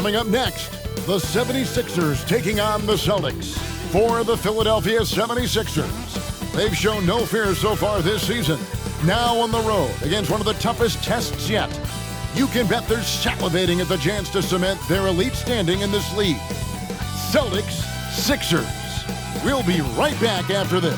Coming up next, the 76ers taking on the Celtics. For the Philadelphia 76ers, they've shown no fear so far this season. Now on the road against one of the toughest tests yet. You can bet they're salivating at the chance to cement their elite standing in this league. Celtics, Sixers. We'll be right back after this.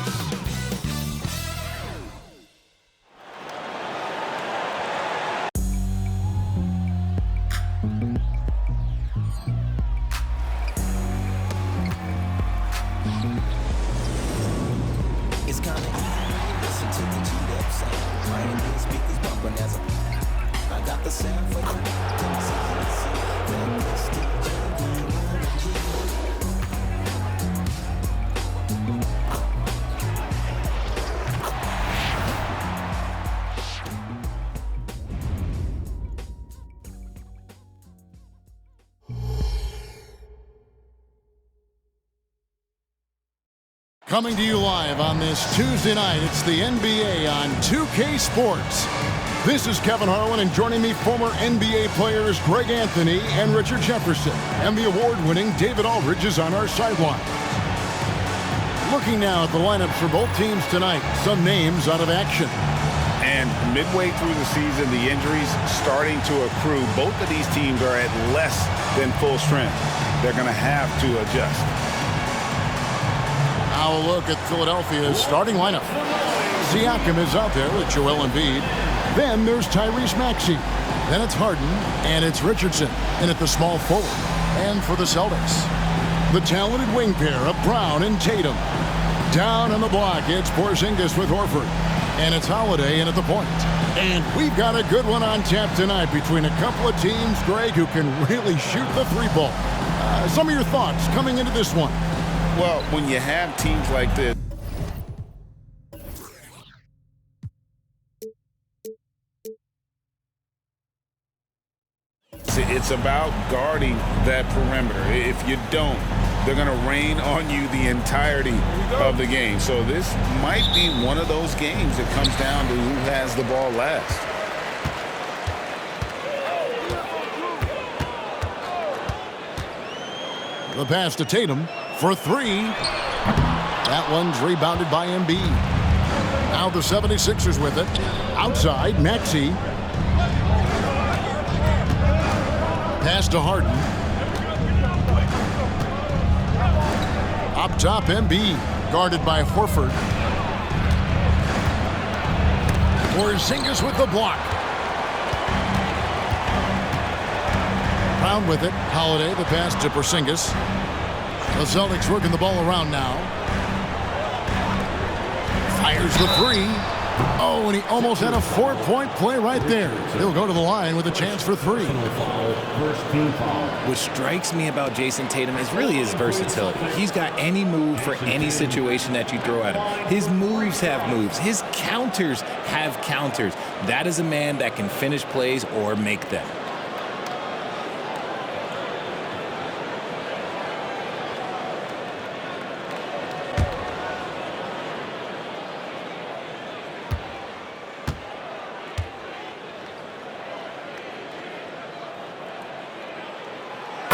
Coming to you live on this Tuesday night, it's the NBA on 2K Sports. This is Kevin Harlan, and joining me, former NBA players Greg Anthony and Richard Jefferson. And the award-winning David Aldridge is on our sideline. Looking now at the lineups for both teams tonight, some names out of action. And midway through the season, the injuries starting to accrue. Both of these teams are at less than full strength. They're going to have to adjust. Now a look at Philadelphia's starting lineup. Siakam is out there with Joel Embiid. Then there's Tyrese Maxey. Then it's Harden, and it's Richardson. And at the small forward. And for the Celtics, the talented wing pair of Brown and Tatum. Down on the block, it's Porzingis with Horford. And it's Holiday in at the point. And we've got a good one on tap tonight between a couple of teams, Greg, who can really shoot the three ball. Some of your thoughts coming into this one. Well, when you have teams like this, it's about guarding that perimeter. If you don't, they're going to rain on you the entirety of the game. So this might be one of those games that comes down to who has the ball last. The pass to Tatum for three. That one's rebounded by Embiid. Now the 76ers with it. Outside, Maxey. Pass to Harden. Up top, Embiid. Guarded by Horford. Porzingis with the block. Brown with it. Holiday, the pass to Porzingis. The Celtics working the ball around now. Fires the three. Oh, and he almost had a four-point play right there. He'll go to the line with a chance for three. What strikes me about Jason Tatum is really his versatility. He's got any move for any situation that you throw at him. His moves have moves. His counters have counters. That is a man that can finish plays or make them.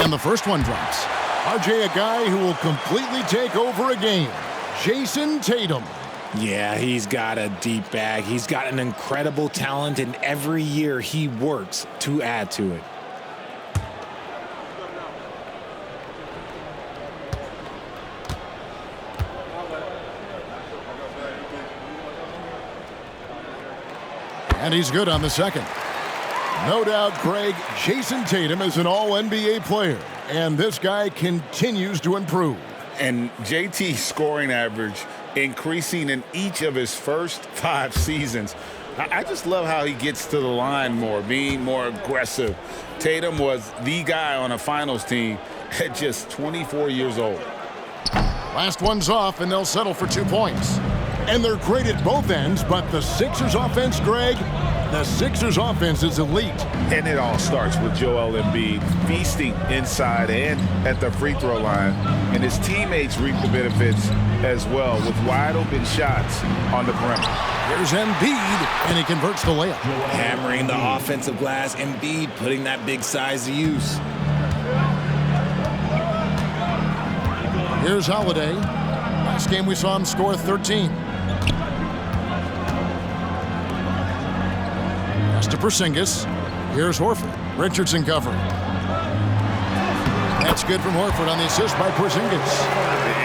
And the first one drops. RJ, a guy who will completely take over a game. Jason Tatum. Yeah, he's got a deep bag. He's got an incredible talent, and every year he works to add to it. And he's good on the second. No doubt, Greg, Jason Tatum is an all-NBA player, and this guy continues to improve. And JT's scoring average increasing in each of his first 5 seasons. I just love how he gets to the line more, being more aggressive. Tatum was the guy on a finals team at just 24 years old. Last one's off, and they'll settle for 2 points. And they're great at both ends, but the Sixers offense, Greg, the Sixers offense is elite. And it all starts with Joel Embiid feasting inside and at the free throw line. And his teammates reap the benefits as well with wide open shots on the perimeter. Here's Embiid, and he converts the layup. Hammering the offensive glass, Embiid putting that big size to use. Here's Holiday. Last game we saw him score 13. Pass to Porzingis. Here's Horford. Richardson covering. That's good from Horford on the assist by Porzingis.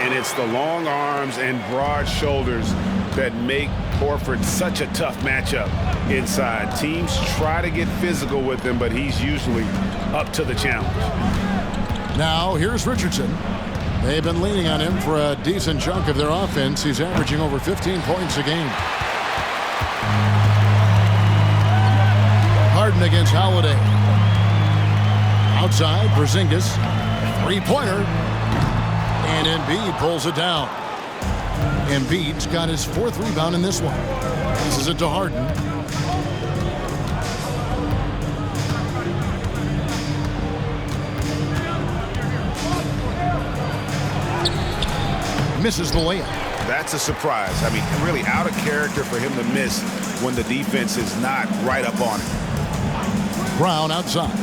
And it's the long arms and broad shoulders that make Horford such a tough matchup inside. Teams try to get physical with him, but he's usually up to the challenge. Now, here's Richardson. They've been leaning on him for a decent chunk of their offense. He's averaging over 15 points a game. Harden against Holiday. Outside, Porzingis. Three-pointer. And Embiid pulls it down. Embiid's got his 4th rebound in this one. Passes it to Harden. Misses the layup. That's a surprise. I mean, really out of character for him to miss when the defense is not right up on him. Brown outside.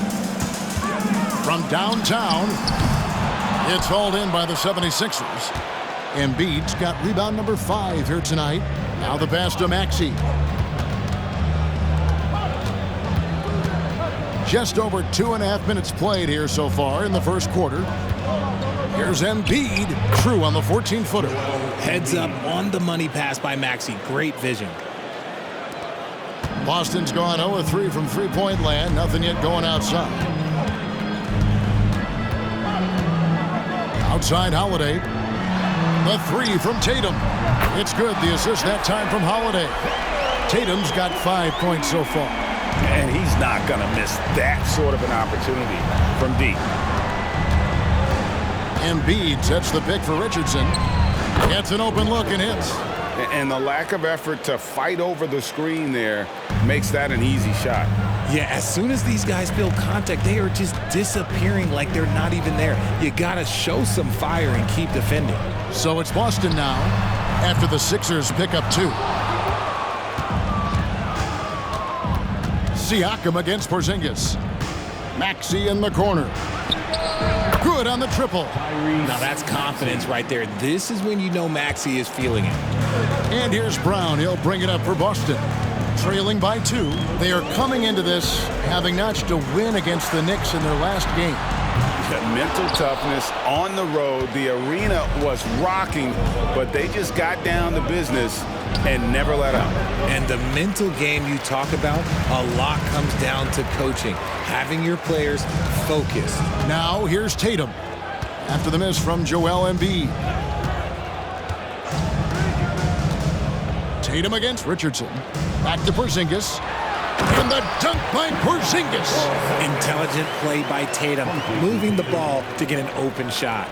From downtown, it's hauled in by the 76ers. Embiid's got rebound number 5 here tonight. Now the pass to Maxey. Just over 2.5 minutes played here so far in the first quarter. Here's Embiid, true on the 14-footer. Heads up on the money pass by Maxey. Great vision. Boston's gone 0-3 from three-point land. Nothing yet going outside. Outside Holiday. The 3 from Tatum. It's good. The assist that time from Holiday. Tatum's got 5 points so far. And he's not going to miss that sort of an opportunity from deep. Embiid sets the pick for Richardson. Gets an open look and hits. And the lack of effort to fight over the screen there makes that an easy shot. Yeah, as soon as these guys feel contact, they are just disappearing like they're not even there. You got to show some fire and keep defending. So it's Boston now after the Sixers pick up 2. Siakam against Porzingis. Maxey in the corner. Good on the triple. Now that's confidence right there. This is when you know Maxey is feeling it. And here's Brown. He'll bring it up for Boston. Trailing by 2. They are coming into this having notched a win against the Knicks in their last game. Mental toughness on the road. The arena was rocking, but they just got down to business and never let up. And the mental game you talk about, a lot comes down to coaching, having your players focused. Now here's Tatum after the miss from Joel Embiid. Tatum against Richardson. Back to Porzingis. And the dunk by Porzingis. Intelligent play by Tatum, moving the ball to get an open shot.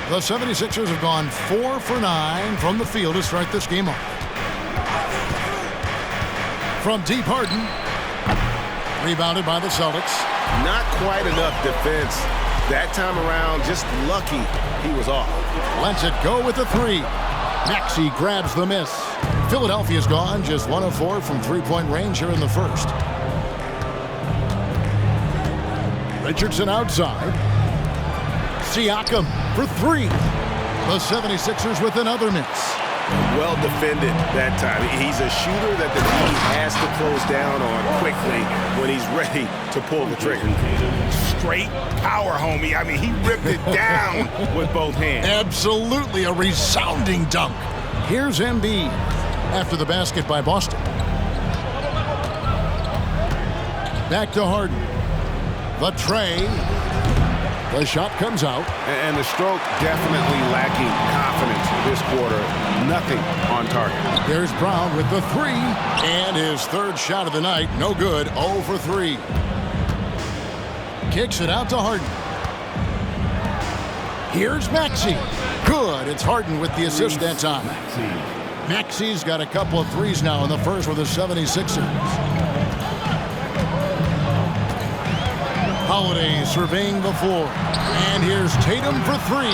The 76ers have gone 4 for 9 from the field to start this game off. From deep, Harden. Rebounded by the Celtics. Not quite enough defense that time around. Just lucky he was off. Lets it go with the 3. Maxey grabs the miss. Philadelphia's gone just 1 of 4 from three-point range here in the first. Richardson outside. Siakam for 3. The 76ers with another miss. Well defended that time. He's a shooter that the team has to close down on quickly when he's ready to pull the trigger. Straight power, homie. I mean, he ripped it down with both hands. Absolutely a resounding dunk. Here's Embiid after the basket by Boston. Back to Harden. The tray. The shot comes out. And the stroke definitely lacking confidence this quarter. Nothing on target. There's Brown with the 3. And his 3rd shot of the night. No good. 0 for 3. Kicks it out to Harden. Here's Maxey. Good. It's Harden with the assist that time. Maxey's got a couple of threes now in the first with the 76ers. Holiday surveying the floor. And here's Tatum for 3.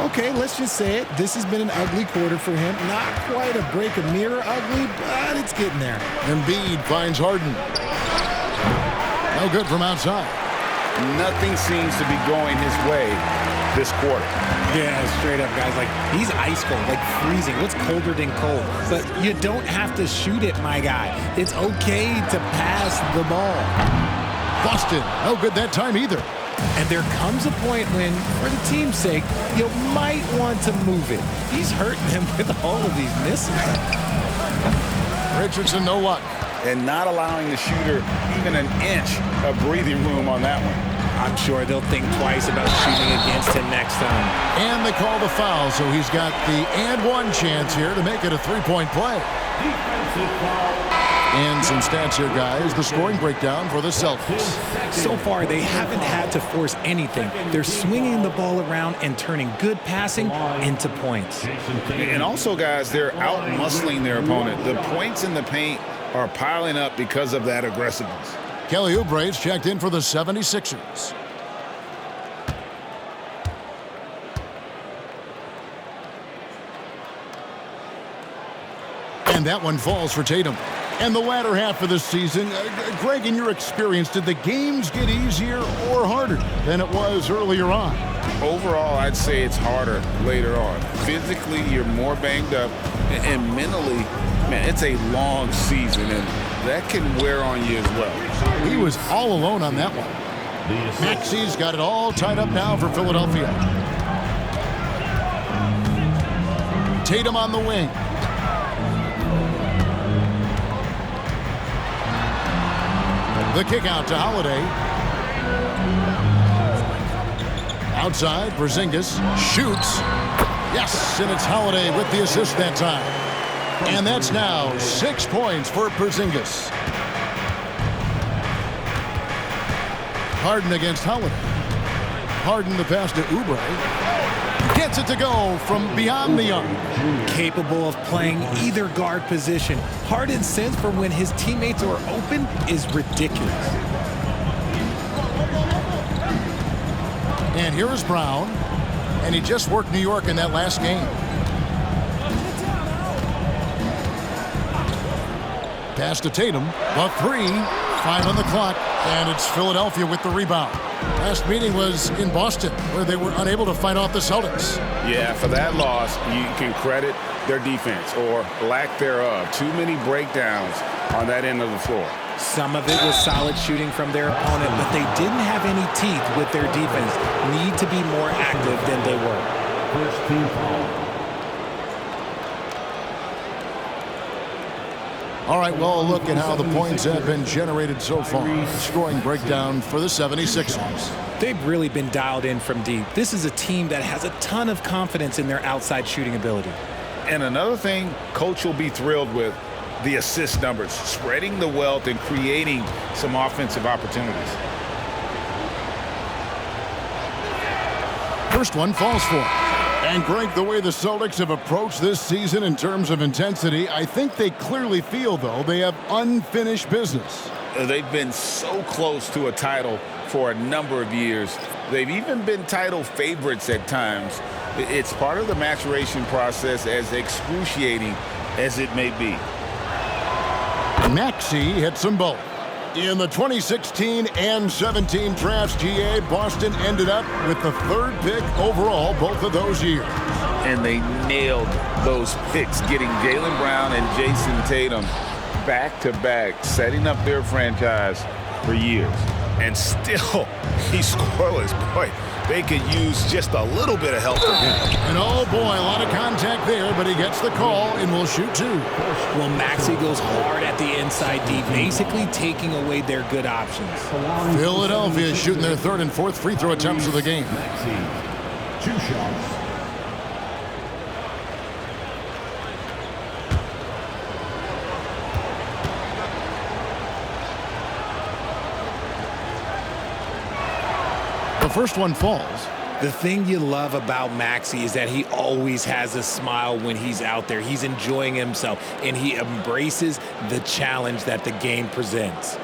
Okay, let's just say it. This has been an ugly quarter for him. Not quite a break a mirror ugly, but it's getting there. Embiid finds Harden. No good from outside. nothing seems to be going his way this quarter. Yeah, straight up, guys. Like, he's ice cold, like freezing. What's colder than cold? But you don't have to shoot it, my guy. It's okay to pass the ball. Boston, no good that time either. And there comes a point when, for the team's sake, you might want to move it. He's hurting them with all of these misses. Richardson, no luck. And not allowing the shooter even an inch of breathing room on that one. I'm sure they'll think twice about shooting against him next time. And they call the foul, so he's got the and one chance here to make it a three-point play. And some stats here, guys. The scoring breakdown for the Celtics. So far, they haven't had to force anything. They're swinging the ball around and turning good passing into points. And also, guys, they're out-muscling their opponent. The points in the paint are piling up because of that aggressiveness. Kelly Oubre's checked in for the 76ers. And that one falls for Tatum. And the latter half of the season, Greg, in your experience, did the games get easier or harder than it was earlier on? Overall, I'd say it's harder later on. Physically, you're more banged up, and mentally, man, it's a long season, and that can wear on you as well. He was all alone on that one. Maxey's got it all tied up now for Philadelphia. Tatum on the wing. The kick out to Holiday. Outside, Porzingis shoots. Yes, and it's Holiday with the assist that time. And that's now 6 points for Porzingis. Harden against Holiday. Harden the pass to Oubre. Gets it to go from beyond the arc. Capable of playing either guard position. Harden's sense for when his teammates are open is ridiculous. And here is Brown. And he just worked New York in that last game. Pass to Tatum. A three. 5 on the clock. And it's Philadelphia with the rebound. Last meeting was in Boston, where they were unable to fight off the Celtics. Yeah, for that loss, you can credit their defense or lack thereof. Too many breakdowns on that end of the floor. Some of it was solid shooting from their opponent, but they didn't have any teeth with their defense. Need to be more active than they were. First team foul. All right, well, look at how the points have been generated so far. Scoring breakdown for the 76ers. They've really been dialed in from deep. This is a team that has a ton of confidence in their outside shooting ability. And another thing Coach will be thrilled with, the assist numbers, spreading the wealth and creating some offensive opportunities. First one falls for. And Greg, the way the Celtics have approached this season in terms of intensity, I think they clearly feel, though, they have unfinished business. They've been so close to a title for a number of years. They've even been title favorites at times. It's part of the maturation process, as excruciating as it may be. Maxey hits them both. In the 2016 and 17 drafts, GA, Boston ended up with the 3rd pick overall both of those years. And they nailed those picks, getting Jaylen Brown and Jason Tatum back-to-back, setting up their franchise for years. And still, he's scoreless. Boy, they could use just a little bit of help from him. And oh boy, a lot of contact there, but he gets the call and will shoot 2. Well, Maxey goes hard at the inside D, basically taking away their good options. Philadelphia shooting their 3rd and 4th free throw attempts of the game. Maxey, 2 shots. The first one falls. The thing you love about Maxey is that he always has a smile when he's out there. He's enjoying himself, and he embraces the challenge that the game presents.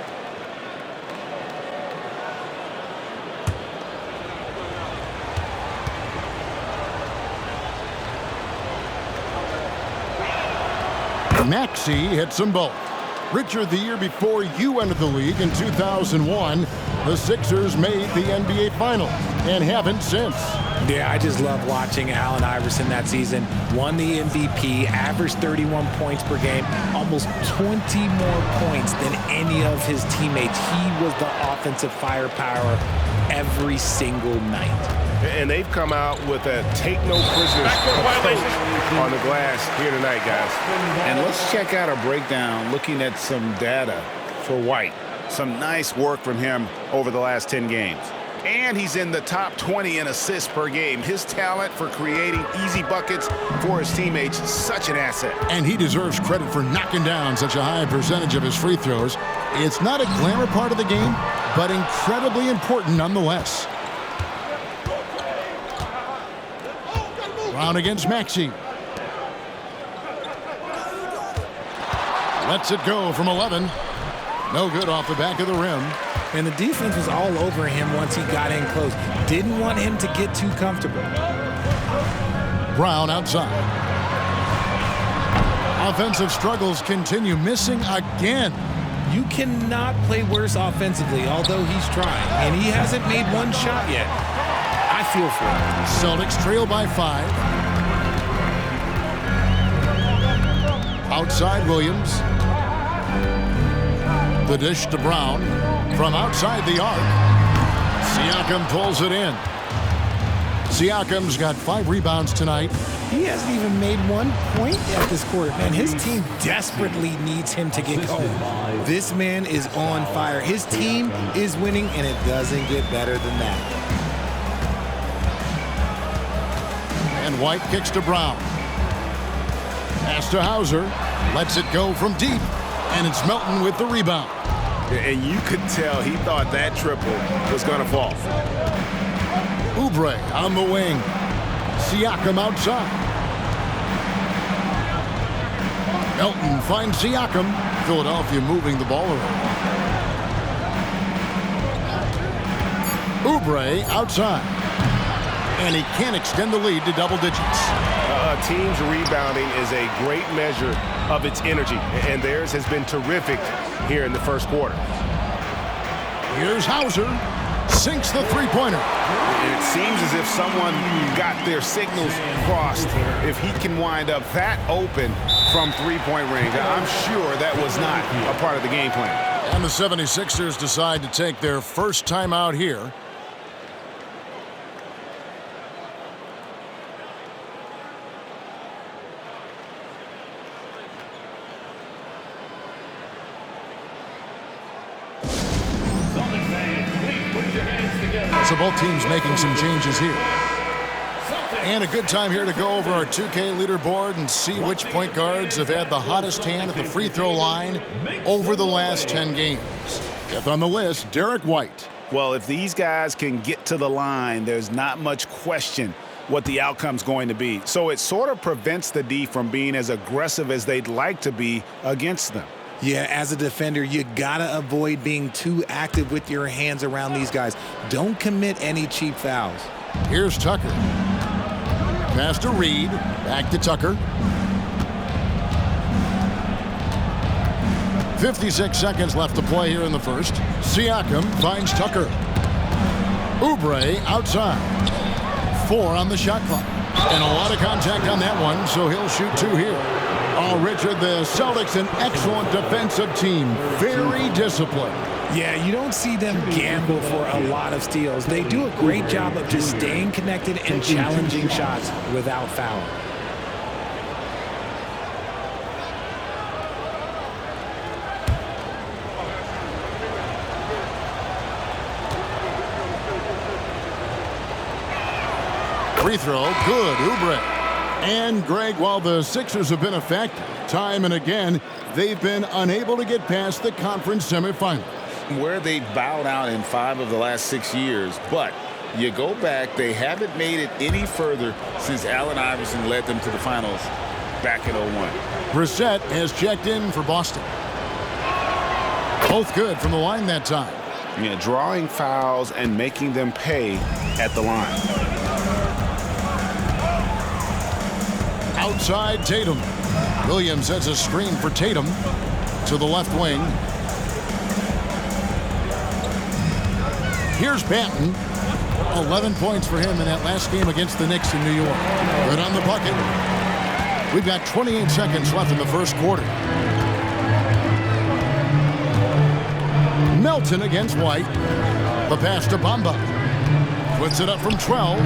Maxey hits them both. Richard, the year before you entered the league in 2001, the Sixers made the NBA Finals and haven't since. Yeah, I just love watching Allen Iverson that season. Won the MVP, averaged 31 points per game, almost 20 more points than any of his teammates. He was the offensive firepower every single night. And they've come out with a take no prisoners approach on the glass here tonight, guys. And let's check out a breakdown looking at some data for White. Some nice work from him over the last 10 games. And he's in the top 20 in assists per game. His talent for creating easy buckets for his teammates is such an asset. And he deserves credit for knocking down such a high percentage of his free throws. It's not a glamour part of the game, but incredibly important nonetheless. Brown against Maxey. Lets it go from 11. No good off the back of the rim. And the defense was all over him once he got in close. Didn't want him to get too comfortable. Brown outside. Offensive struggles continue, missing again. You cannot play worse offensively, although he's trying. And he hasn't made one shot yet. I feel for him. Celtics trail by 5. Outside Williams. The dish to Brown. From outside the arc. Siakam pulls it in. Siakam's got 5 rebounds tonight. He hasn't even made 1 point at this quarter. Man, his team desperately needs him to get going. This man is on fire. His team is winning, and it doesn't get better than that. And White kicks to Brown. Pass to Hauser. Lets it go from deep. And it's Melton with the rebound. And you could tell he thought that triple was going to fall. Oubre on the wing. Siakam outside. Melton finds Siakam. Philadelphia moving the ball around. Oubre outside. And he can't extend the lead to double digits. A team's rebounding is a great measure of its energy, and theirs has been terrific here in the first quarter. Here's Hauser. Sinks the three-pointer. And it seems as if someone got their signals crossed. If he can wind up that open from three-point range, I'm sure that was not a part of the game plan. And the 76ers decide to take their first time out here. So both teams making some changes here. And a good time here to go over our 2K leaderboard and see which point guards have had the hottest hand at the free throw line over the last 10 games. Fifth on the list, Derek White. Well, if these guys can get to the line, there's not much question what the outcome's going to be. So it sort of prevents the D from being as aggressive as they'd like to be against them. Yeah, as a defender, you gotta avoid being too active with your hands around these guys. Don't commit any cheap fouls. Here's Tucker. Pass to Reed. Back to Tucker. 56 seconds left to play here in the first. Siakam finds Tucker. Oubre outside. 4 on the shot clock. And a lot of contact on that one, so he'll shoot 2 here. Oh, Richard, the Celtics, an excellent defensive team. Very disciplined. Yeah, you don't see them gamble for a lot of steals. They do a great job of just staying connected and challenging shots without fouling. Free throw, good, Oubre. And, Greg, while the Sixers have been effective, time and again, they've been unable to get past the conference semifinals. Where they bowed out in 5 of the last 6 years, but you go back, they haven't made it any further since Allen Iverson led them to the finals back in 01. Brissett has checked in for Boston. Both good from the line that time. Yeah, drawing fouls and making them pay at the line. Outside Tatum. Williams has a screen for Tatum. to the left wing. Here's Banton. 11 points for him in that last game against the Knicks in New York. Good on the bucket. We've got 28 seconds left in the first quarter. Melton against White. The pass to Bamba. Puts it up from 12.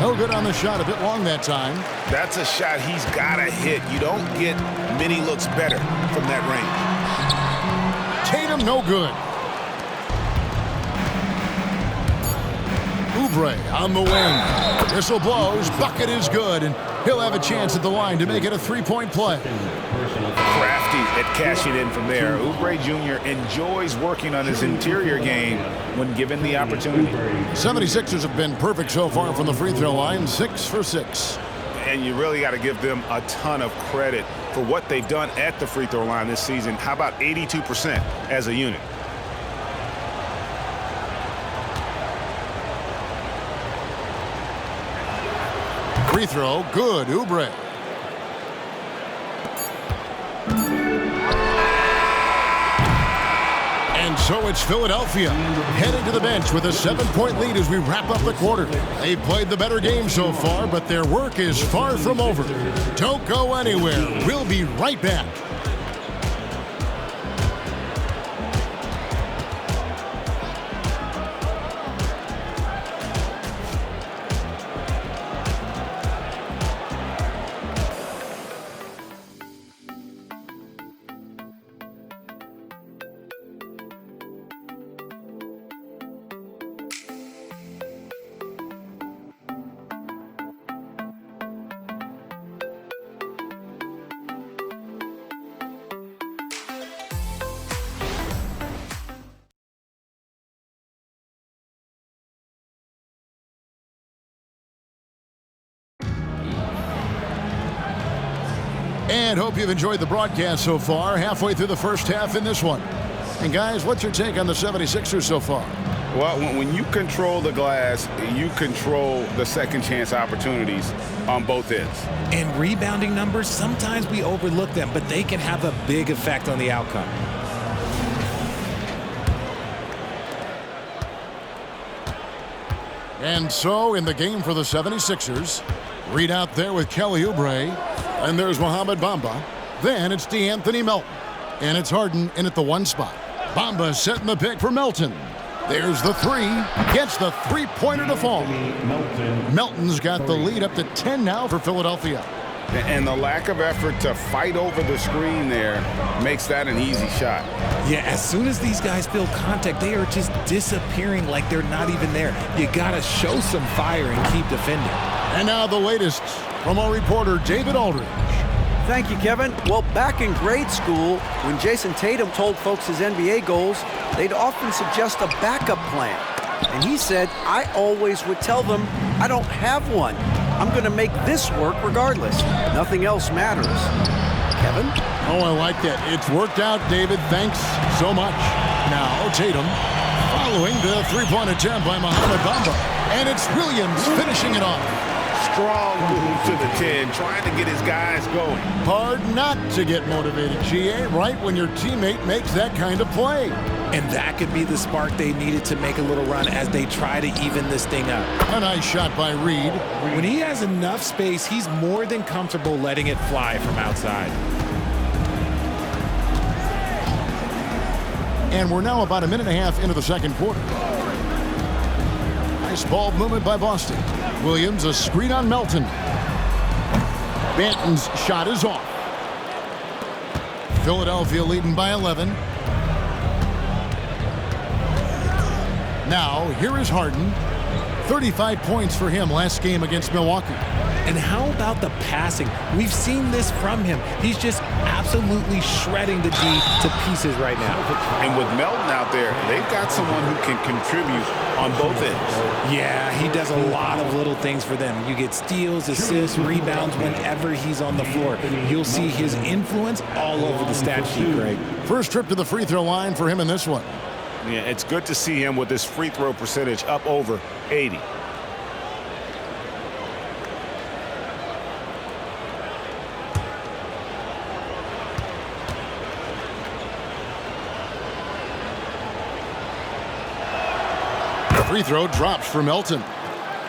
No good on the shot. A bit long that time. That's a shot he's got to hit. You don't get many looks better from that range. Tatum, no good. Oubre on the wing. Whistle blows. Bucket is good, and he'll have a chance at the line to make it a three-point play. Crafty at cashing in from there. Oubre Jr. enjoys working on his interior game when given the opportunity. 76ers have been perfect so far from the free throw line, 6 for 6. And you really got to give them a ton of credit for what they've done at the free throw line this season. How about 82% as a unit? Free throw, good, Oubre. And so it's Philadelphia heading to the bench with a 7-point lead as we wrap up the quarter. They've played the better game so far, but their work is far from over. Don't go anywhere. We'll be right back. And hope you've enjoyed the broadcast so far. Halfway through the first half in this one. And guys, what's your take on the 76ers so far? Well, when you control the glass, you control the second chance opportunities on both ends. And rebounding numbers, sometimes we overlook them, but they can have a big effect on the outcome. And so in the game for the 76ers, read out there with Kelly Oubre. And there's Mohamed Bamba. Then it's DeAnthony Melton. And it's Harden in at the one spot. Bamba setting the pick for Melton. There's the three. Gets the three-pointer to fall. Melton's got the lead up to 10 now for Philadelphia. And the lack of effort to fight over the screen there makes that an easy shot. Yeah, as soon as these guys feel contact, they are just disappearing like they're not even there. You got to show some fire and keep defending. And now the latest from our reporter, David Aldridge. Thank you, Kevin. Well, back in grade school, when Jason Tatum told folks his NBA goals, they'd often suggest a backup plan. And he said, I always would tell them, I don't have one. I'm going to make this work regardless. Nothing else matters. Kevin? Oh, I like that. It's worked out, David. Thanks so much. Now, Tatum following the three-point attempt by Mohamed Bamba. And it's Williams finishing it off. Strong move to the 10, trying to get his guys going. Hard not to get motivated, GA, right when your teammate makes that kind of play. And that could be the spark they needed to make a little run as they try to even this thing up. A nice shot by Reed. When he has enough space, he's more than comfortable letting it fly from outside. And we're now about a minute and a half into the second quarter. Nice ball movement by Boston. Williams, a screen on Melton. Banton's shot is off. Philadelphia leading by 11. Now, here is Harden. 35 points for him last game against Milwaukee. And how about the passing? We've seen this from him. He's just absolutely shredding the D to pieces right now. And with Melton out there, they've got someone who can contribute on both ends. Yeah, he does a lot of little things for them. You get steals, assists, rebounds whenever he's on the floor. You'll see his influence all over the stat sheet, Greg. First trip to the free throw line for him in this one. Yeah, it's good to see him with his free throw percentage up over 80. Free throw drops for Melton.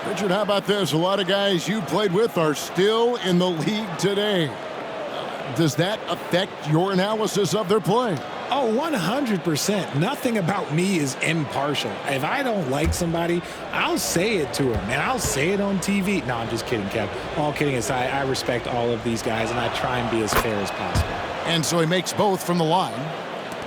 Richard, how about this? A lot of guys you played with are still in the league today. Does that affect your analysis of their play? Oh, 100%. Nothing about me is impartial. If I don't like somebody, I'll say it to them, and I'll say it on TV. No, I'm just kidding, Kev. All kidding aside, I respect all of these guys, and I try and be as fair as possible. And so he makes both from the line.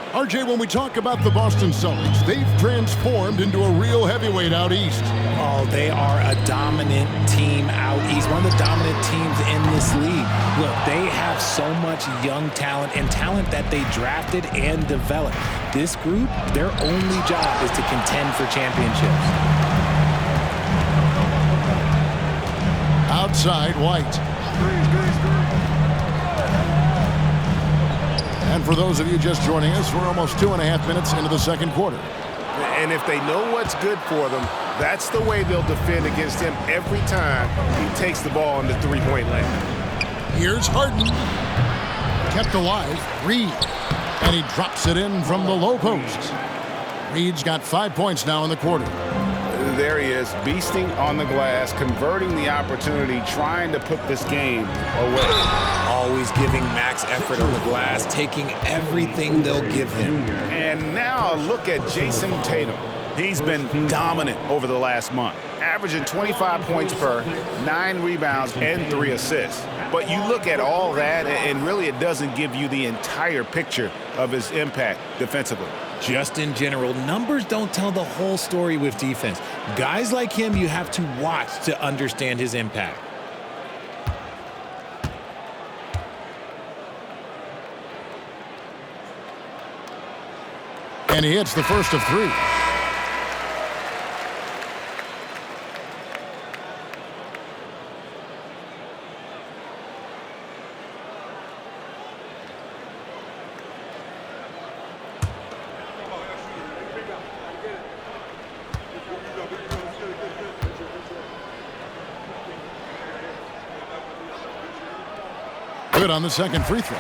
RJ, when we talk about the Boston Celtics, they've transformed into a real heavyweight out east. Oh, they are a dominant team out east, one of the dominant teams in this league. Look, they have so much young talent and talent that they drafted and developed. This group, their only job is to contend for championships. Outside, White. And for those of you just joining us, we're almost 2.5 minutes into the second quarter. And if they know what's good for them, that's the way they'll defend against him every time he takes the ball in the three-point land. Here's Harden. Kept alive. Reed. And he drops it in from the low post. Reed's got 5 points now in the quarter. There he is, beasting on the glass, converting the opportunity, trying to put this game away. Always giving max effort on the glass, taking everything they'll give him. And now look at Jason Tatum. He's been dominant over the last month, averaging 25 points per, 9 rebounds, and 3 assists. But you look at all that, and really it doesn't give you the entire picture of his impact defensively. Just in general, numbers don't tell the whole story with defense. Guys like him, you have to watch to understand his impact. And he hits the first of 3. Good on the second free throw.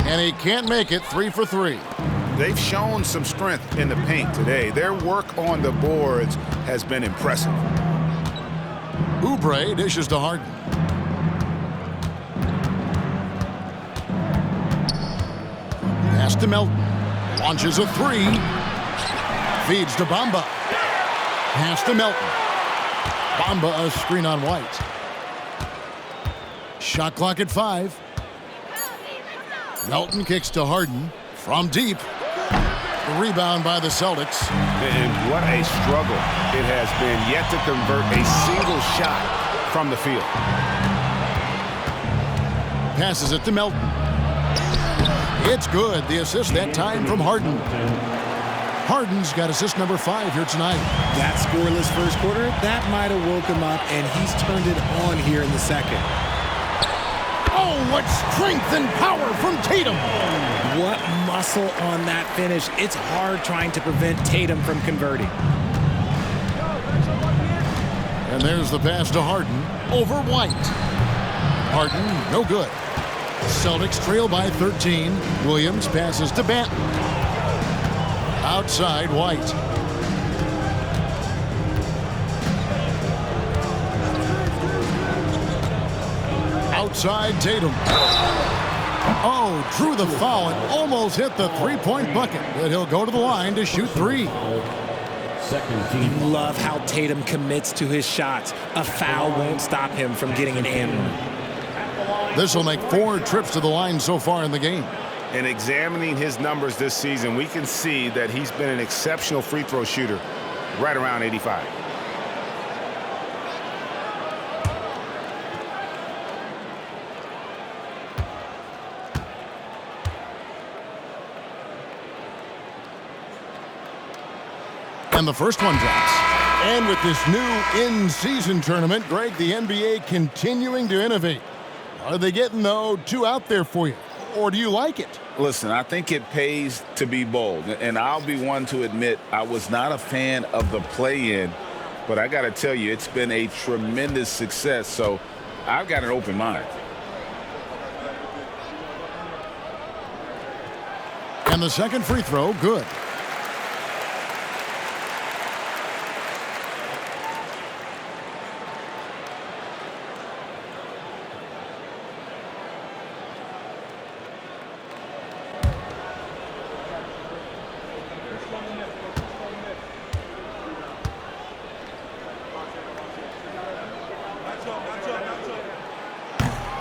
And he can't make it. 3 for 3. They've shown some strength in the paint today. Their work on the boards has been impressive. Oubre dishes to Harden. Pass to Melton. Launches a 3. Feeds to Bamba. Pass to Melton. Bamba a screen on White. Shot clock at 5. Melton kicks to Harden from deep. The rebound by the Celtics. And what a struggle it has been yet to convert a single shot from the field. Passes it to Melton. It's good. The assist that time from Harden. Harden's got assist number 5 here tonight. That scoreless first quarter, that might have woke him up, and he's turned it on here in the second. Oh, what strength and power from Tatum. What muscle on that finish. It's hard trying to prevent Tatum from converting. And there's the pass to Harden over White. Harden, no good. Celtics trail by 13. Williams passes to Banton. Outside White. Outside Tatum. Oh, drew the foul and almost hit the three-point bucket. But he'll go to the line to shoot 3. Second team. Love how Tatum commits to his shots. A foul won't stop him from getting an and one. This will make 4 trips to the line so far in the game. In examining his numbers this season, we can see that he's been an exceptional free throw shooter, right around 85. And the first one drops. And with this new in-season tournament, Greg, the NBA continuing to innovate. Are they getting, though, too out there for you? Or do you like it? Listen, I think it pays to be bold. And I'll be one to admit I was not a fan of the play-in, but I got to tell you, it's been a tremendous success. So I've got an open mind. And the second free throw, good.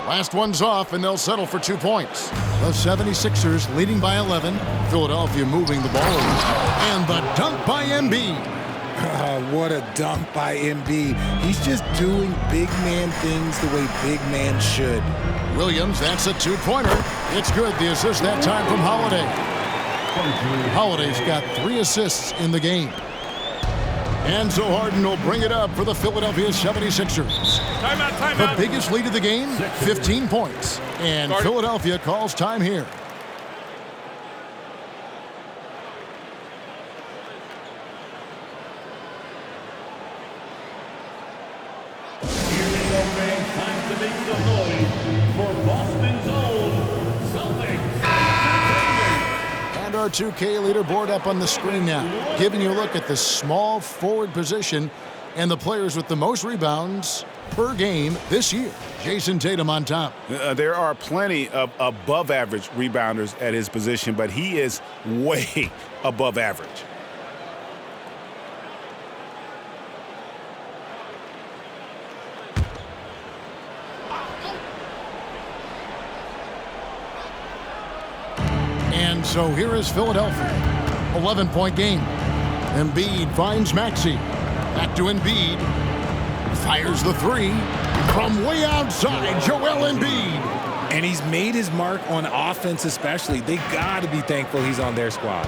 Last one's off, and they'll settle for 2 points. The 76ers leading by 11. Philadelphia moving the ball. And the dunk by Embiid. What a dunk by Embiid. He's just doing big man things the way big man should. Williams, that's a two-pointer. It's good. The assist that time from Holiday. Holiday's got 3 assists in the game. And so Harden will bring it up for the Philadelphia 76ers. Timeout. The biggest lead of the game, 15 points. And Philadelphia calls time here. Here we go, man. Time to make some noise for Boston's own Celtics. And our 2K leaderboard up on the screen now, giving you a look at the small forward position and the players with the most rebounds per game this year. Jason Tatum on top. There are plenty of above-average rebounders at his position, but he is way above average. And so here is Philadelphia. 11-point game. Embiid finds Maxey. Back to Embiid. Fires the three. From way outside, Joel Embiid. And he's made his mark on offense especially. They got to be thankful he's on their squad.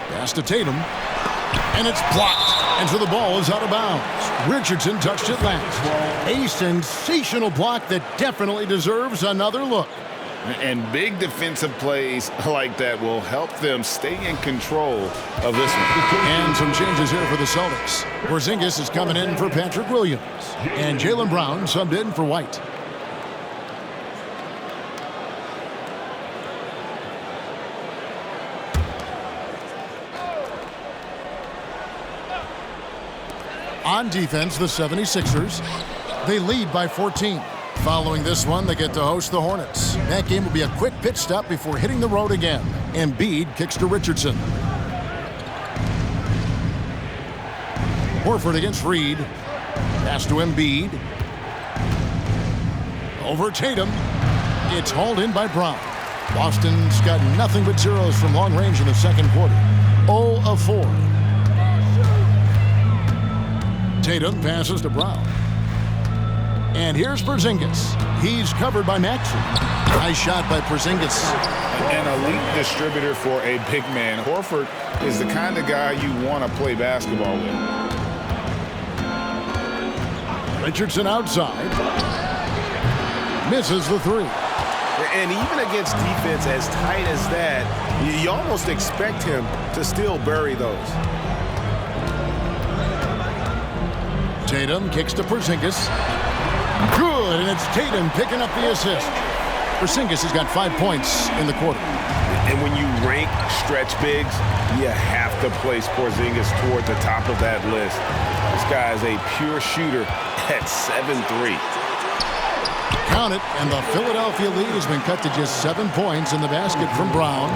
Pass to Tatum. And it's blocked. And so the ball is out of bounds. Richardson touched it last. A sensational block that definitely deserves another look. And big defensive plays like that will help them stay in control of this one. And some changes here for the Celtics. Porzingis is coming in for Patrick Williams. And Jaylen Brown subbed in for White. On defense, the 76ers, they lead by 14. Following this one, they get to host the Hornets. That game will be a quick pit stop before hitting the road again. Embiid kicks to Richardson. Horford against Reed. Pass to Embiid. Over Tatum. It's hauled in by Brown. Boston's got nothing but zeros from long range in the second quarter. 0 of 4. Tatum passes to Brown. And here's Porzingis. He's covered by Maxey. Nice shot by Porzingis. An elite distributor for a big man. Horford is the kind of guy you want to play basketball with. Richardson outside. Misses the three. And even against defense as tight as that, you almost expect him to still bury those. Tatum kicks to Porzingis. Good, and it's Tatum picking up the assist. Porzingis has got 5 points in the quarter. And when you rank stretch bigs, you have to place Porzingis toward the top of that list. This guy is a pure shooter at 7'3". Count it, and the Philadelphia lead has been cut to just 7 points in the basket from Brown.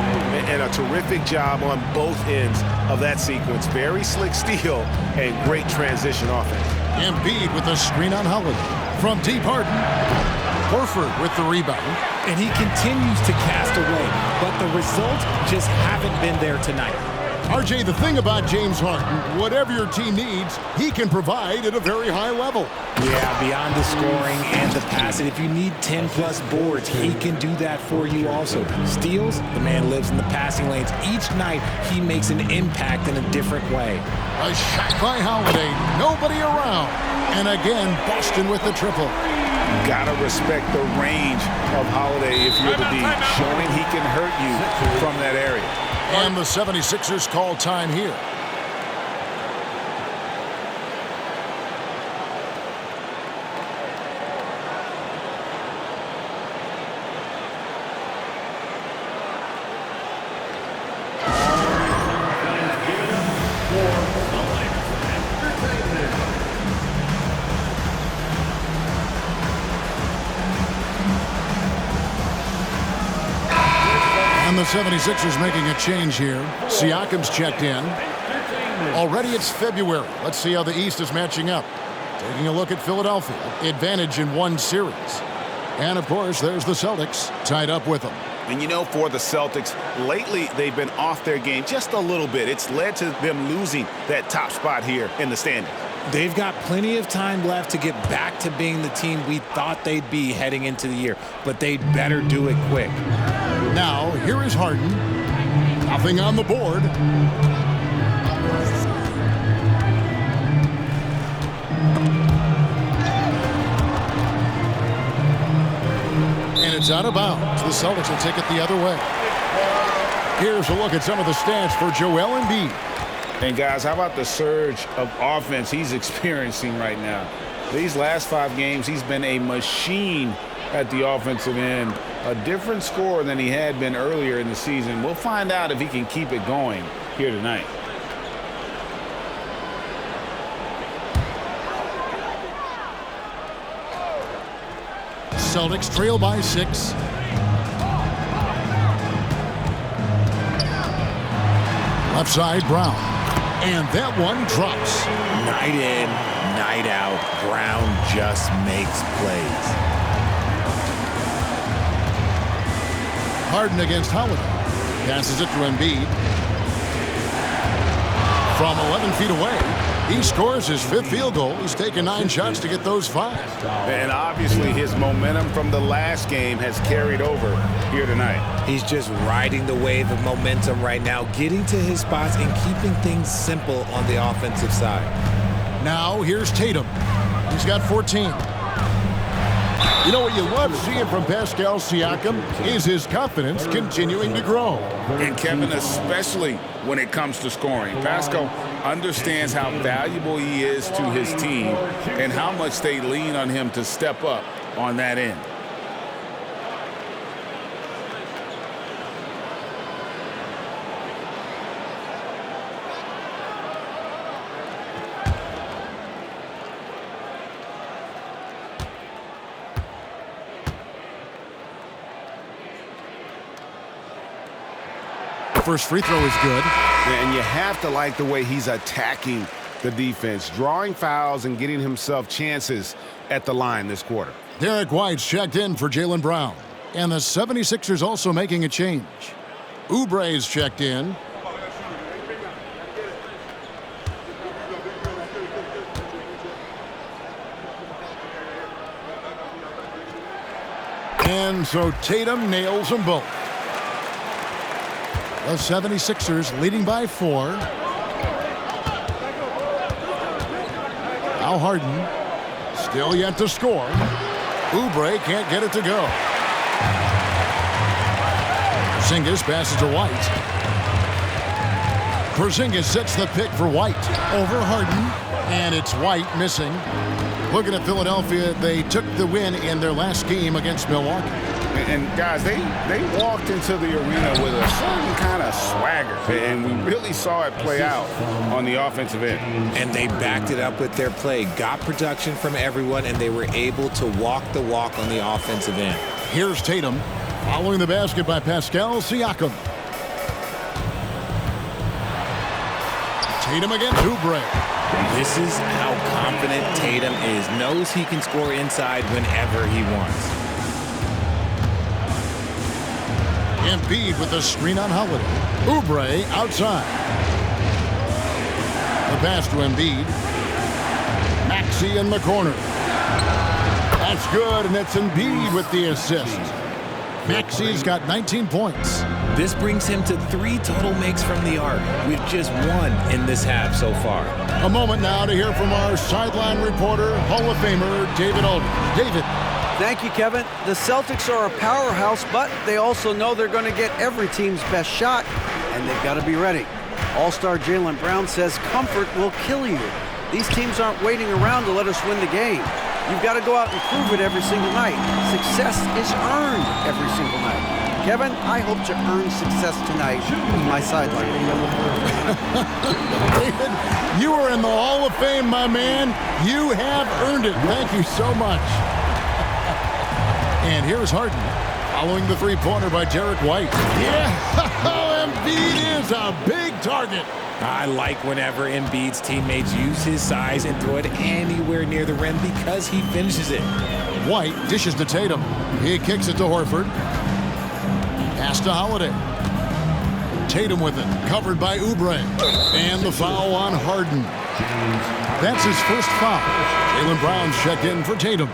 And a terrific job on both ends of that sequence. Very slick steal and great transition offense. Embiid with a screen on Holiday. From deep, Harden. Horford with the rebound. And he continues to cast away, but the results just haven't been there tonight. RJ, the thing about James Harden, whatever your team needs, he can provide at a very high level. Yeah, beyond the scoring and the passing, if you need 10-plus boards, he can do that for you also. Steals, the man lives in the passing lanes. Each night, he makes an impact in a different way. A shot by Holiday, nobody around. And again, Boston with the triple. Gotta respect the range of Holiday if you're the D, showing he can hurt you from that area. And the 76ers call time here. And the 76ers making a change here. Siakam's checked in. Already it's February. Let's see how the East is matching up. Taking a look at Philadelphia. Advantage in one series. And, of course, there's the Celtics tied up with them. And you know, for the Celtics, lately they've been off their game just a little bit. It's led to them losing that top spot here in the standings. They've got plenty of time left to get back to being the team we thought they'd be heading into the year, but they'd better do it quick. Now, here is Harden. Nothing on the board. And it's out of bounds. The Celtics will take it the other way. Here's a look at some of the stats for Joel Embiid. And guys, how about the surge of offense he's experiencing right now? These last 5 games, he's been a machine at the offensive end. A different scorer than he had been earlier in the season. We'll find out if he can keep it going here tonight. Celtics trail by 6. Left side, Brown. And that one drops. Night in, night out, Brown just makes plays. Harden against Holiday. Passes it to Embiid. From 11 feet away, he scores his 5th field goal. He's taken 9 shots to get those 5. And obviously his momentum from the last game has carried over here tonight. He's just riding the wave of momentum right now, getting to his spots and keeping things simple on the offensive side. Now here's Tatum. He's got 14. You know what you love seeing from Pascal Siakam is his confidence continuing to grow. And Kevin, especially when it comes to scoring. Pascal understands how valuable he is to his team and how much they lean on him to step up on that end. First free throw is good. And you have to like the way he's attacking the defense, drawing fouls and getting himself chances at the line this quarter. Derek White's checked in for Jaylen Brown. And the 76ers also making a change. Oubre's checked in. And so Tatum nails them both. The 76ers leading by 4. Now Harden. Still yet to score. Oubre can't get it to go. Porzingis passes to White. Porzingis sets the pick for White. Over Harden. And it's White missing. Looking at Philadelphia, they took the win in their last game against Milwaukee. And guys, they walked into the arena with a certain kind of swagger, and we really saw it play out on the offensive end. And they backed it up with their play, got production from everyone, and they were able to walk the walk on the offensive end. Here's Tatum, following the basket by Pascal Siakam. Tatum against Oubre. This is how confident Tatum is. Knows he can score inside whenever he wants. Embiid with the screen on Holiday. Oubre outside. The pass to Embiid. Maxey in the corner. That's good, and it's Embiid with the assist. Maxey's got 19 points. This brings him to 3 total makes from the arc, with just 1 in this half so far. A moment now to hear from our sideline reporter, Hall of Famer David Aldridge. David. Thank you, Kevin. The Celtics are a powerhouse, but they also know they're going to get every team's best shot, and they've got to be ready. All-star Jaylen Brown says comfort will kill you. These teams aren't waiting around to let us win the game. You've got to go out and prove it every single night. Success is earned every single night. Kevin, I hope to earn success tonight with my sideline. David, you are in the Hall of Fame, my man. You have earned it. Thank you so much. And here's Harden following the three-pointer by Derek White. Yeah, Embiid is a big target. I like whenever Embiid's teammates use his size and throw it anywhere near the rim because he finishes it. White dishes to Tatum. He kicks it to Horford. Pass to Holiday. Tatum with it, covered by Oubre. And the foul on Harden. That's his first foul. Jaylen Brown's checked in for Tatum.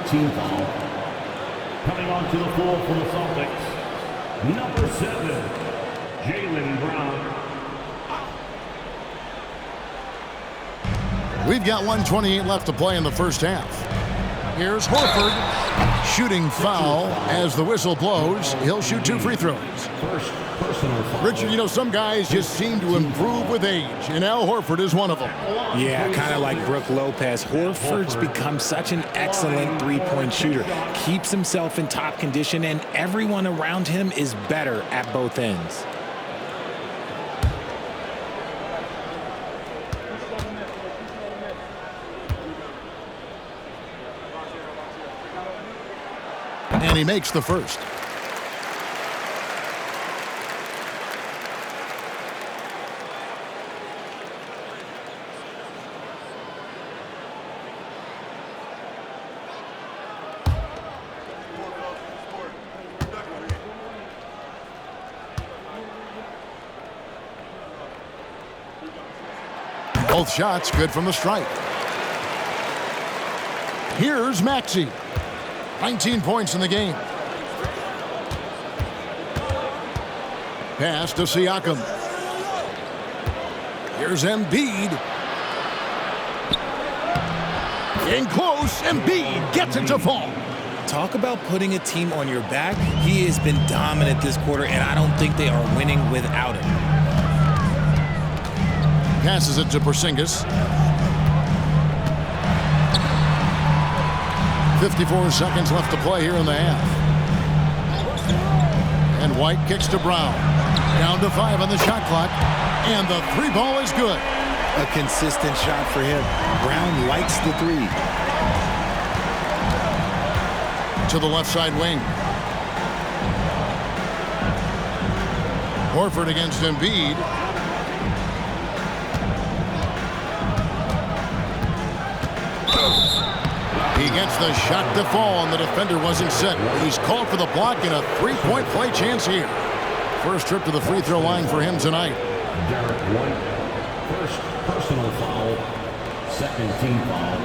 Team foul. Coming onto the floor for the Celtics, number 7, Jaylen Brown. We've got 1:28 left to play in the first half. Here's Horford. Shooting foul as the whistle blows. He'll shoot 2 free throws. First personal foul. Richard, you know, some guys just seem to improve with age, and Al Horford is one of them. Yeah, kind of like Brook Lopez. Horford's become such an excellent three-point shooter. Keeps himself in top condition, and everyone around him is better at both ends. And he makes the first. Both shots good from the stripe. Here's Maxey. 19 points in the game. Pass to Siakam. Here's Embiid. In close, Embiid gets it to fall. Talk about putting a team on your back. He has been dominant this quarter, and I don't think they are winning without him. Passes it to Porzingis. 54 seconds left to play here in the half. And White kicks to Brown. Down to 5 on the shot clock. And the three ball is good. A consistent shot for him. Brown likes the three. To the left side wing. Horford against Embiid. He gets the shot to fall, and the defender wasn't set. He's called for the block and a three-point play chance here. First trip to the free throw line for him tonight. Derek White, first personal foul, second team foul.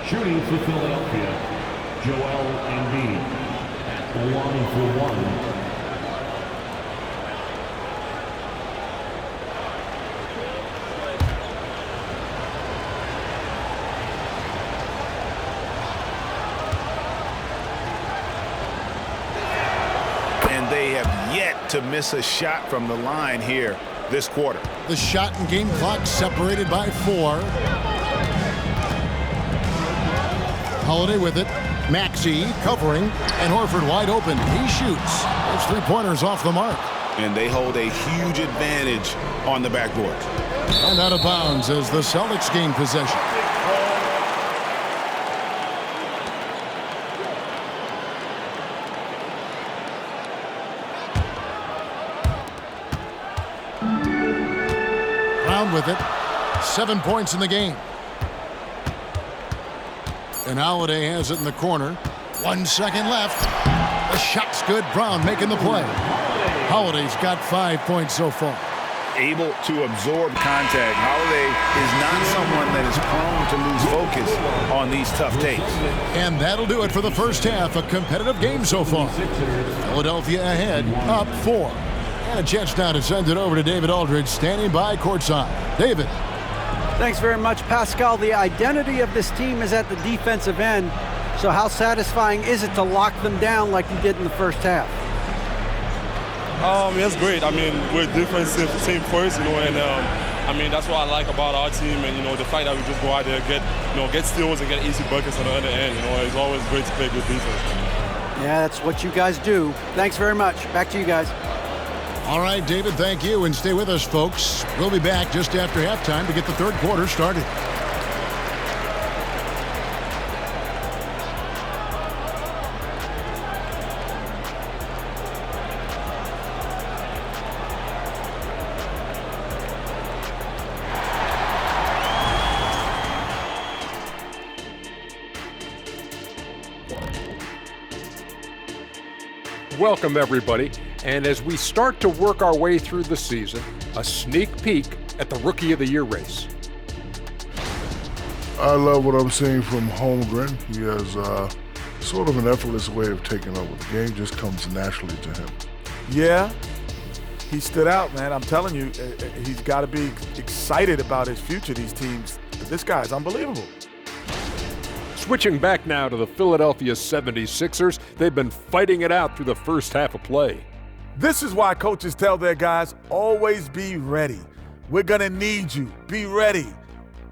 Shooting for Philadelphia, Joel Embiid at the line for 1. They have yet to miss a shot from the line here this quarter. The shot and game clock separated by 4. Holiday with it. Maxey covering, and Horford wide open. He shoots. Those three-pointers off the mark. And they hold a huge advantage on the backboard. And out of bounds as the Celtics gain possession. With it. 7 points in the game. And Holiday has it in the corner. 1 second left. The shot's good. Brown making the play. Holiday's got 5 points so far. Able to absorb contact. Holiday is not someone that is prone to lose focus on these tough takes. And that'll do it for the first half. A competitive game so far. Philadelphia ahead, up 4. And a chance now to send it over to David Aldridge, standing by courtside. David. Thanks very much, Pascal. The identity of this team is at the defensive end. So how satisfying is it to lock them down like you did in the first half? It's great. I mean, we're a defensive team first, and I mean, that's what I like about our team, and the fact that we just go out there, get steals and get easy buckets on the other end. It's always great to play good defense. Yeah, that's what you guys do. Thanks very much. Back to you guys. All right, David, thank you, and stay with us, folks. We'll be back just after halftime to get the third quarter started. Welcome, everybody. And as we start to work our way through the season, a sneak peek at the Rookie of the Year race. I love what I'm seeing from Holmgren. He has sort of an effortless way of taking over. The game just comes naturally to him. Yeah, he stood out, man. I'm telling you, he's got to be excited about his future, these teams. This guy's unbelievable. Switching back now to the Philadelphia 76ers, they've been fighting it out through the first half of play. This is why coaches tell their guys, always be ready. We're going to need you. Be ready.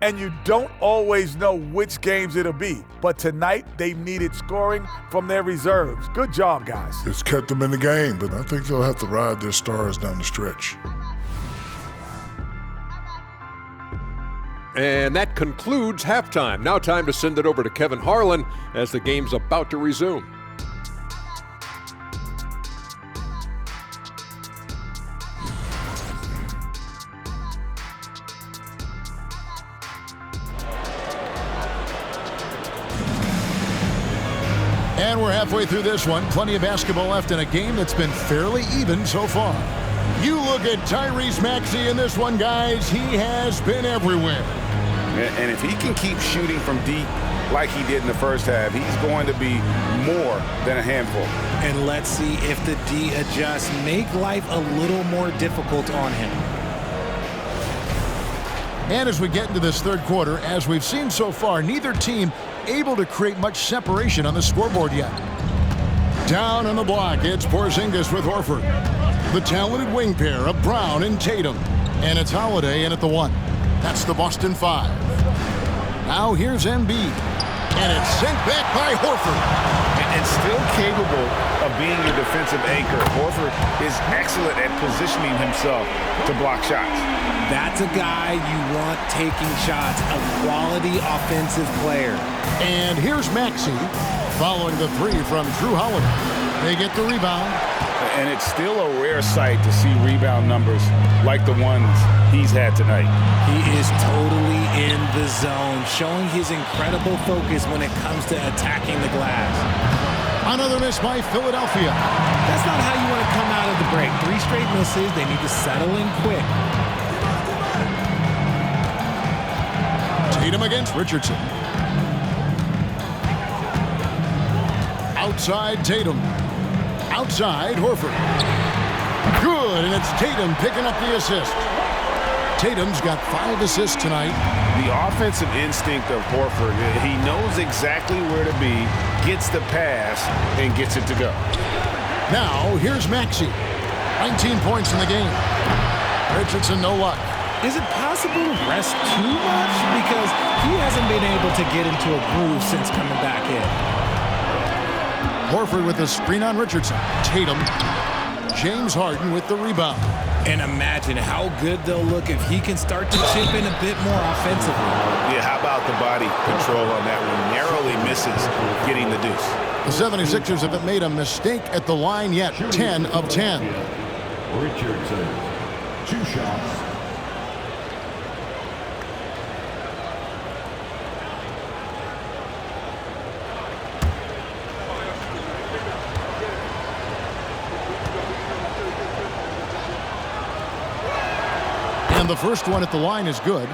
And you don't always know which games it'll be. But tonight, they've needed scoring from their reserves. Good job, guys. It's kept them in the game, but I think they'll have to ride their stars down the stretch. And that concludes halftime. Now time to send it over to Kevin Harlan as the game's about to resume. And we're halfway through this one. Plenty of basketball left in a game that's been fairly even so far. You look at Tyrese Maxey in this one, guys. He has been everywhere. And if he can keep shooting from deep like he did in the first half, he's going to be more than a handful. And let's see if the D adjusts, make life a little more difficult on him. And as we get into this third quarter, as we've seen so far, neither team able to create much separation on the scoreboard yet. Down on the block, it's Porzingis with Horford. The talented wing pair of Brown and Tatum. And it's Holiday in at the one. That's the Boston Five. Now here's Embiid. And it's sent back by Horford. And still capable of being your defensive anchor, Horford is excellent at positioning himself to block shots. That's a guy you want taking shots, a quality offensive player. And here's Maxey following the three from Drew Holiday. They get the rebound. And it's still a rare sight to see rebound numbers like the ones he's had tonight. He is totally in the zone, showing his incredible focus when it comes to attacking the glass. Another miss by Philadelphia. That's not how you want to come out of the break. 3 straight misses. They need to settle in quick. Tatum against Richardson. Outside Tatum. Outside Horford. Good, and it's Tatum picking up the assist. Tatum's got 5 assists tonight. The offensive instinct of Horford, he knows exactly where to be, gets the pass, and gets it to go. Now, here's Maxey. 19 points in the game. Richardson, no luck. Is it possible to rest too much? Because he hasn't been able to get into a groove since coming back in. Horford with the screen on Richardson. Tatum. James Harden with the rebound. And imagine how good they'll look if he can start to chip in a bit more offensively. Yeah, how about the body control on that one? Narrowly misses getting the deuce. The 76ers haven't made a mistake at the line yet. 10 of 10. Richardson, 2 shots. And the first one at the line is good.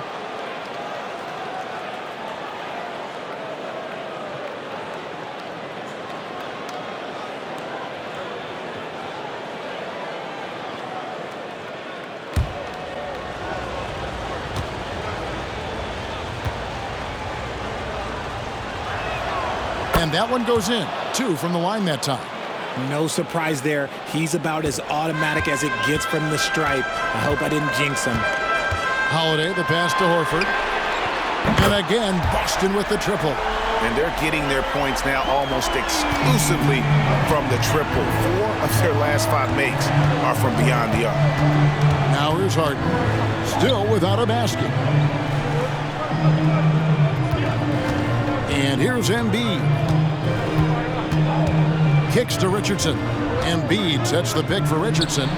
And that one goes in. 2 from the line that time. No surprise there. He's about as automatic as it gets from the stripe. I hope I didn't jinx him. Holiday, the pass to Horford. And again, Boston with the triple. And they're getting their points now almost exclusively from the triple. 4 of their last 5 makes are from beyond the arc. Now here's Harden. Still without a basket. And here's Embiid. Kicks to Richardson. Embiid sets the pick for Richardson.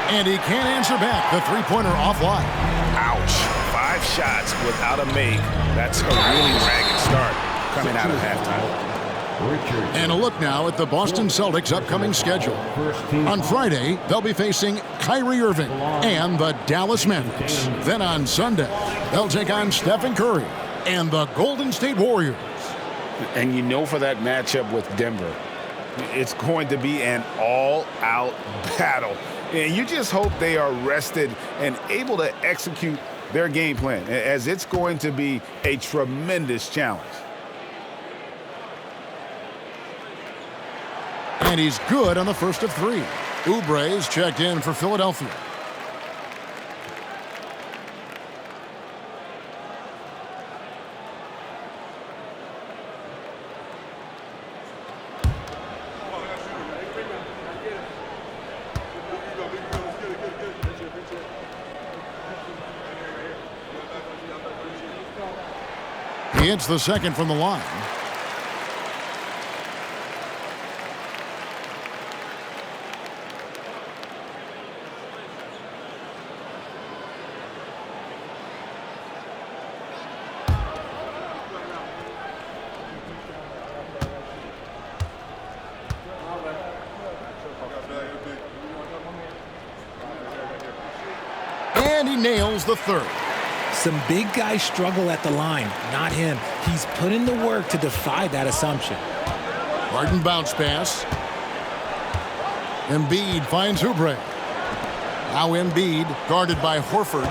And he can't answer back. The three-pointer offline. Ouch. 5 shots without a make. That's a really ragged start coming out of halftime. And a look now at the Boston Celtics' upcoming schedule. On Friday, they'll be facing Kyrie Irving and the Dallas Mavericks. Then on Sunday, they'll take on Stephen Curry and the Golden State Warriors. And you know, for that matchup with Denver, it's going to be an all-out battle. And you just hope they are rested and able to execute their game plan, as it's going to be a tremendous challenge. And he's good on the first of 3. Oubre is checked in for Philadelphia. He hits the second from the line. And he nails the third. Some big guys struggle at the line, not him. He's put in the work to defy that assumption. Harden bounce pass. Embiid finds Oubre. Now Embiid guarded by Horford.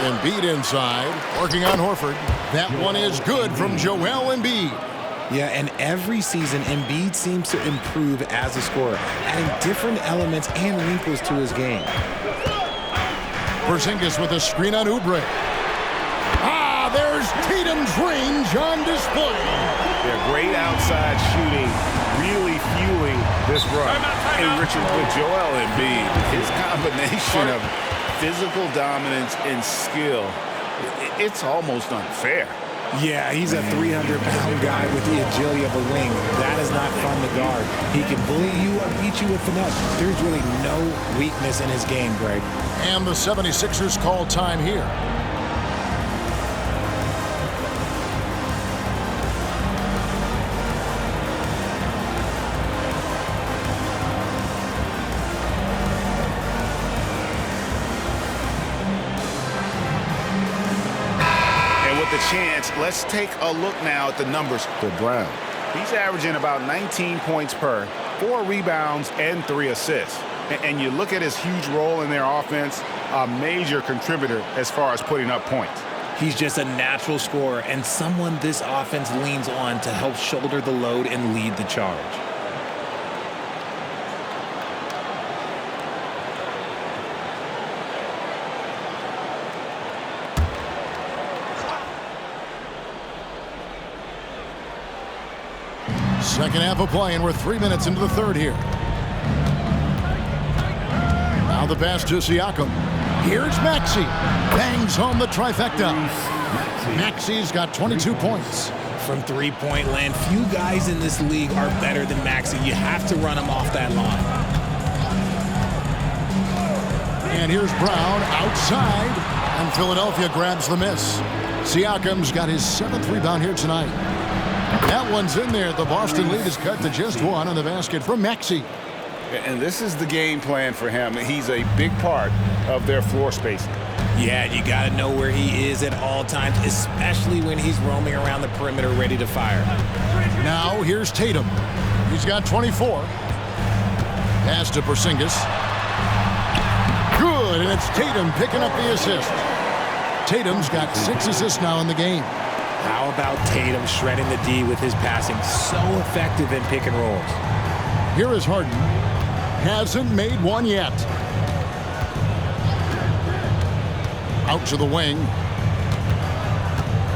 Embiid inside, working on Horford. That one is good from Joel Embiid. Yeah, and every season, Embiid seems to improve as a scorer, adding different elements and wrinkles to his game. Porzingis with a screen on Oubre. There's Tatum's range on display. Yeah, great outside shooting, really fueling this run. Hey, Richard, with Joel Embiid, his combination of physical dominance and skill, it's almost unfair. Yeah, he's a 300-pound guy with the agility of a wing. That is not fun to guard. He can bully you or beat you with finesse. There's really no weakness in his game, Greg. And the 76ers call time here. Chance, let's take a look now at the numbers for Brown. He's averaging about 19 points per, 4 rebounds, and 3 assists. And you look at his huge role in their offense, a major contributor as far as putting up points. He's just a natural scorer and someone this offense leans on to help shoulder the load and lead the charge. Second half of play, and we're 3 minutes into the third here. Now the pass to Siakam. Here's Maxey. Bangs home the trifecta. Maxey's got 22 points. From three-point land, few guys in this league are better than Maxey. You have to run him off that line. And here's Brown outside, and Philadelphia grabs the miss. Siakam's got his 7th rebound here tonight. That one's in there. The Boston lead is cut to just 1 on the basket from Maxey. And this is the game plan for him. He's a big part of their floor spacing. Yeah, you got to know where he is at all times, especially when he's roaming around the perimeter ready to fire. Now here's Tatum. He's got 24. Pass to Porzingis. Good, and it's Tatum picking up the assist. Tatum's got 6 assists now in the game. How about Tatum shredding the D with his passing? So effective in pick and rolls. Here is Harden. Hasn't made one yet. Out to the wing.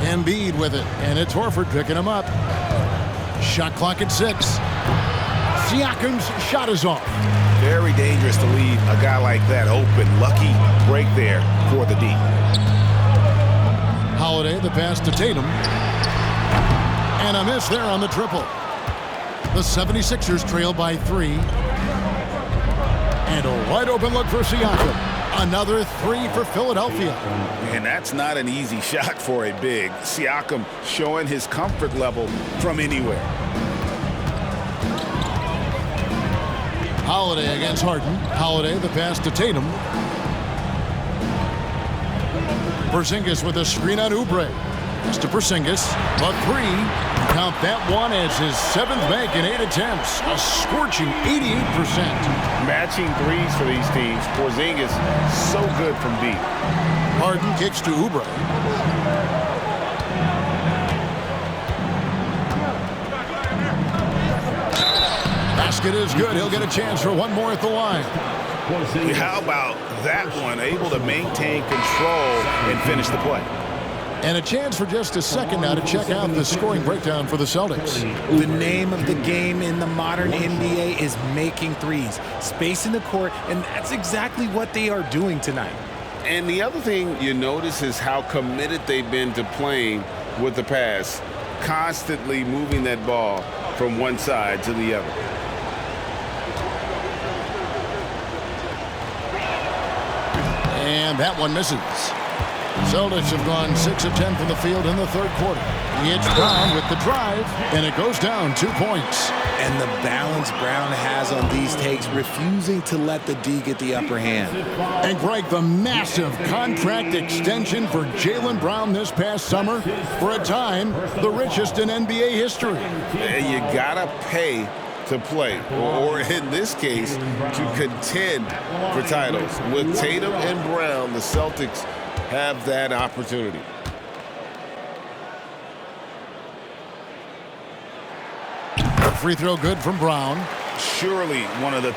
Embiid with it, and it's Horford picking him up. Shot clock at 6. Siakam's shot is off. Very dangerous to leave a guy like that open. Lucky break there for the D. Holiday, the pass to Tatum. And a miss there on the triple. The 76ers trail by 3. And a wide open look for Siakam. Another 3 for Philadelphia. And that's not an easy shot for a big. Siakam showing his comfort level from anywhere. Holiday against Harden. Holiday, the pass to Tatum. Porzingis with a screen on Oubre. Pass to Porzingis. A 3. Count that one as his 7th make in 8 attempts. A scorching 88%. Matching threes for these teams. Porzingis so good from deep. Harden kicks to Oubre. Basket is good. He'll get a chance for one more at the line. How about that one? Able to maintain control and finish the play. And a chance for just a second now to check out the scoring breakdown for the Celtics. The name of the game in the modern NBA is making threes. Space in the court, and that's exactly what they are doing tonight. And the other thing you notice is how committed they've been to playing with the pass, constantly moving that ball from one side to the other. And that one misses. Celtics have gone 6 of 10 from the field in the third quarter. It's Brown with the drive, and it goes down 2 points. And the balance Brown has on these takes, refusing to let the D get the upper hand. And Greg, the massive contract extension for Jaylen Brown this past summer, for a time, the richest in NBA history. And you gotta pay to play, or in this case, to contend for titles. With Tatum and Brown, the Celtics have that opportunity. Free throw good from Brown. Surely one of the